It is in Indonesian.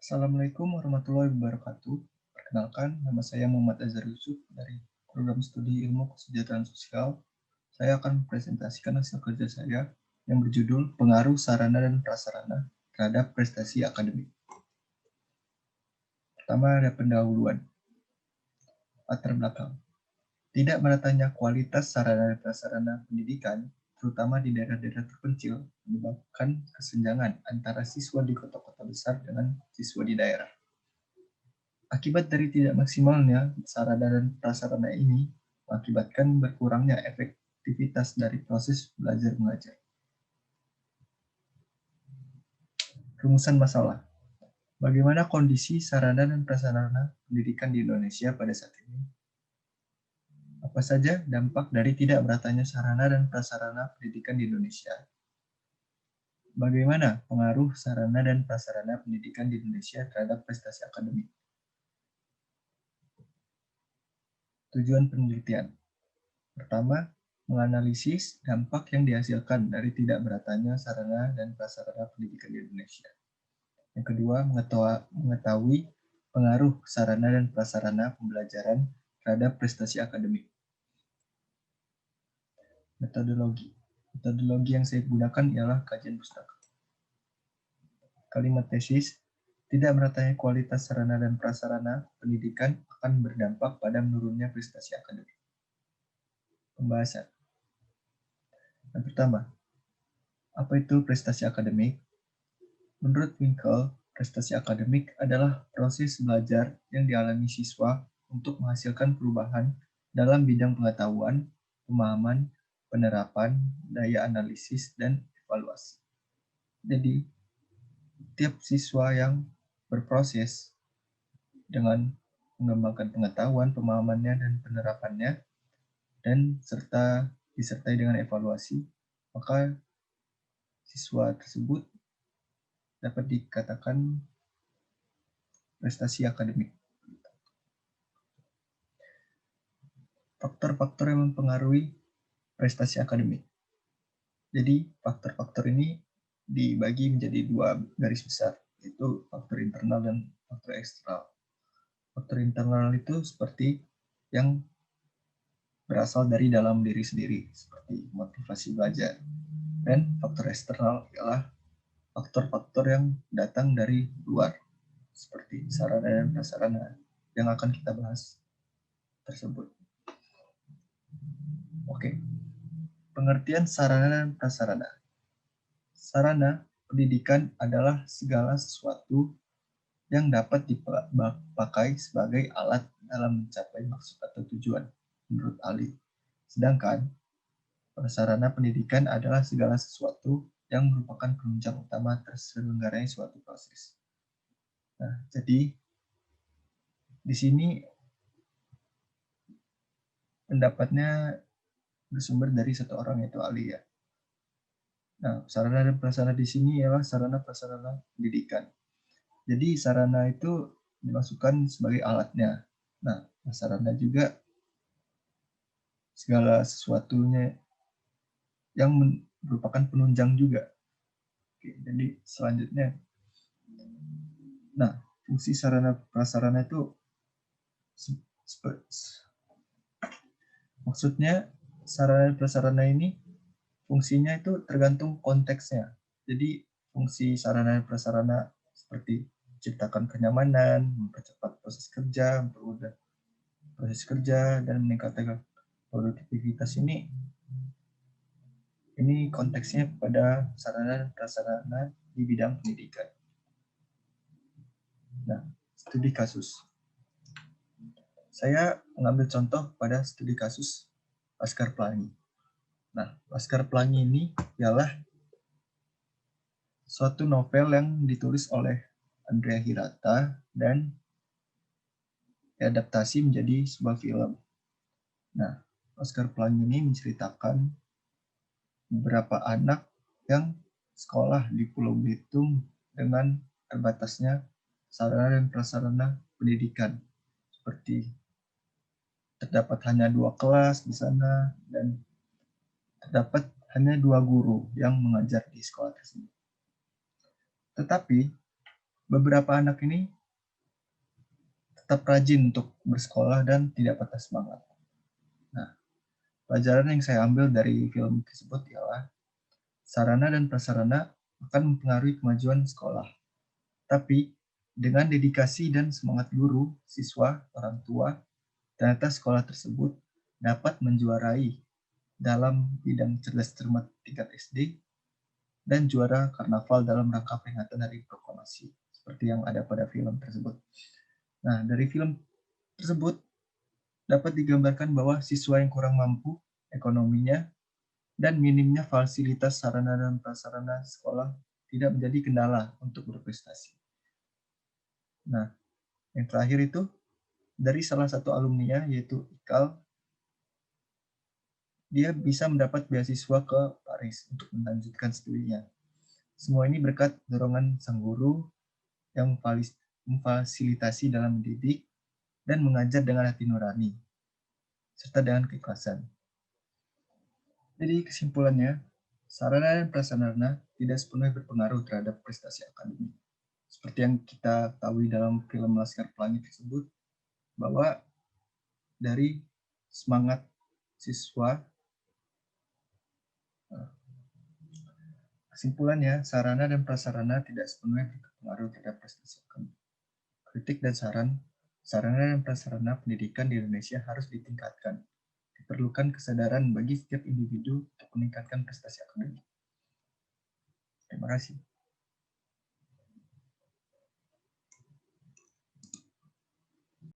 Assalamualaikum warahmatullahi wabarakatuh. Perkenalkan, nama saya Muhammad Azhar Yusuf dari Program Studi Ilmu Kesejahteraan Sosial. Saya akan mempresentasikan hasil kerja saya yang berjudul Pengaruh Sarana dan Prasarana terhadap Prestasi Akademik. Pertama ada pendahuluan. Latar belakang. Tidak meratanya kualitas sarana dan prasarana pendidikan, terutama di daerah-daerah terpencil, menyebabkan kesenjangan antara siswa di kota-kota besar dengan siswa di daerah. Akibat dari tidak maksimalnya sarana dan prasarana ini mengakibatkan berkurangnya efektivitas dari proses belajar mengajar. Rumusan masalah. Bagaimana kondisi sarana dan prasarana pendidikan di Indonesia pada saat ini? Apa saja dampak dari tidak meratanya sarana dan prasarana pendidikan di Indonesia? Bagaimana pengaruh sarana dan prasarana pendidikan di Indonesia terhadap prestasi akademik? Tujuan penelitian. Pertama, menganalisis dampak yang dihasilkan dari tidak meratanya sarana dan prasarana pendidikan di Indonesia. Yang kedua, mengetahui pengaruh sarana dan prasarana pembelajaran terhadap prestasi akademik. Metodologi. Metodologi yang saya gunakan ialah kajian pustaka. Kalimat tesis, tidak meratanya kualitas sarana dan prasarana pendidikan akan berdampak pada menurunnya prestasi akademik. Pembahasan. Yang pertama, apa itu prestasi akademik? Menurut Winkel, prestasi akademik adalah proses belajar yang dialami siswa untuk menghasilkan perubahan dalam bidang pengetahuan, pemahaman, penerapan, daya analisis, dan evaluasi. Jadi, tiap siswa yang berproses dengan mengembangkan pengetahuan, pemahamannya, dan penerapannya, dan disertai dengan evaluasi, maka siswa tersebut dapat dikatakan prestasi akademik. Faktor-faktor yang mempengaruhi prestasi akademik. Jadi, faktor-faktor ini dibagi menjadi dua garis besar, yaitu faktor internal dan faktor eksternal. Faktor internal itu seperti yang berasal dari dalam diri sendiri, seperti motivasi belajar. Dan faktor eksternal ialah faktor-faktor yang datang dari luar, seperti sarana dan prasarana yang akan kita bahas tersebut. Oke, pengertian sarana dan prasarana. Sarana pendidikan adalah segala sesuatu yang dapat dipakai sebagai alat dalam mencapai maksud atau tujuan, menurut Ali. Sedangkan prasarana pendidikan adalah segala sesuatu yang merupakan penunjang utama terselenggaranya suatu proses. Nah, jadi di sini pendapatnya bersumber dari satu orang, yaitu Ali ya. Nah, sarana dan prasarana di sini ialah sarana prasarana pendidikan. Jadi sarana itu dimasukkan sebagai alatnya. Nah, prasarana juga segala sesuatunya yang merupakan penunjang juga. Oke, jadi selanjutnya, nah fungsi sarana prasarana itu maksudnya sarana prasarana ini fungsinya itu tergantung konteksnya. Jadi fungsi sarana dan prasarana seperti menciptakan kenyamanan, mempercepat proses kerja, mempermudah proses kerja, dan meningkatkan produktivitas ini konteksnya pada sarana dan prasarana di bidang pendidikan. Nah, studi kasus. Saya mengambil contoh pada studi kasus Laskar Pelangi. Nah, Laskar Pelangi ini ialah suatu novel yang ditulis oleh Andrea Hirata dan diadaptasi menjadi sebuah film. Nah, Laskar Pelangi ini menceritakan beberapa anak yang sekolah di Pulau Belitung dengan terbatasnya sarana dan prasarana pendidikan, seperti terdapat hanya 2 kelas di sana dan terdapat hanya 2 guru yang mengajar di sekolah tersebut. Tetapi beberapa anak ini tetap rajin untuk bersekolah dan tidak patah semangat. Nah, pelajaran yang saya ambil dari film tersebut ialah sarana dan prasarana akan mempengaruhi kemajuan sekolah. Tapi, dengan dedikasi dan semangat guru, siswa, orang tua, ternyata sekolah tersebut dapat menjuarai dalam bidang cerdas cermat tingkat SD dan juara karnaval dalam rangka peringatan Hari Proklamasi, seperti yang ada pada film tersebut. Nah, dari film tersebut dapat digambarkan bahwa siswa yang kurang mampu ekonominya dan minimnya fasilitas sarana dan prasarana sekolah tidak menjadi kendala untuk berprestasi. Nah, yang terakhir itu dari salah satu alumninya yaitu Ikal, dia bisa mendapat beasiswa ke Paris untuk melanjutkan studinya. Semua ini berkat dorongan sang guru yang memfasilitasi dalam mendidik dan mengajar dengan hati nurani, serta dengan keikhlasan. Jadi kesimpulannya, sarana dan prasarana tidak sepenuhnya berpengaruh terhadap prestasi akademik. Seperti yang kita ketahui dalam film Laskar Pelangi tersebut, bahwa dari semangat siswa, kesimpulannya, sarana dan prasarana tidak sepenuhnya berpengaruh terhadap prestasi akademik. Kritik dan saran, sarana dan prasarana pendidikan di Indonesia harus ditingkatkan. Diperlukan kesadaran bagi setiap individu untuk meningkatkan prestasi akademik. Terima kasih.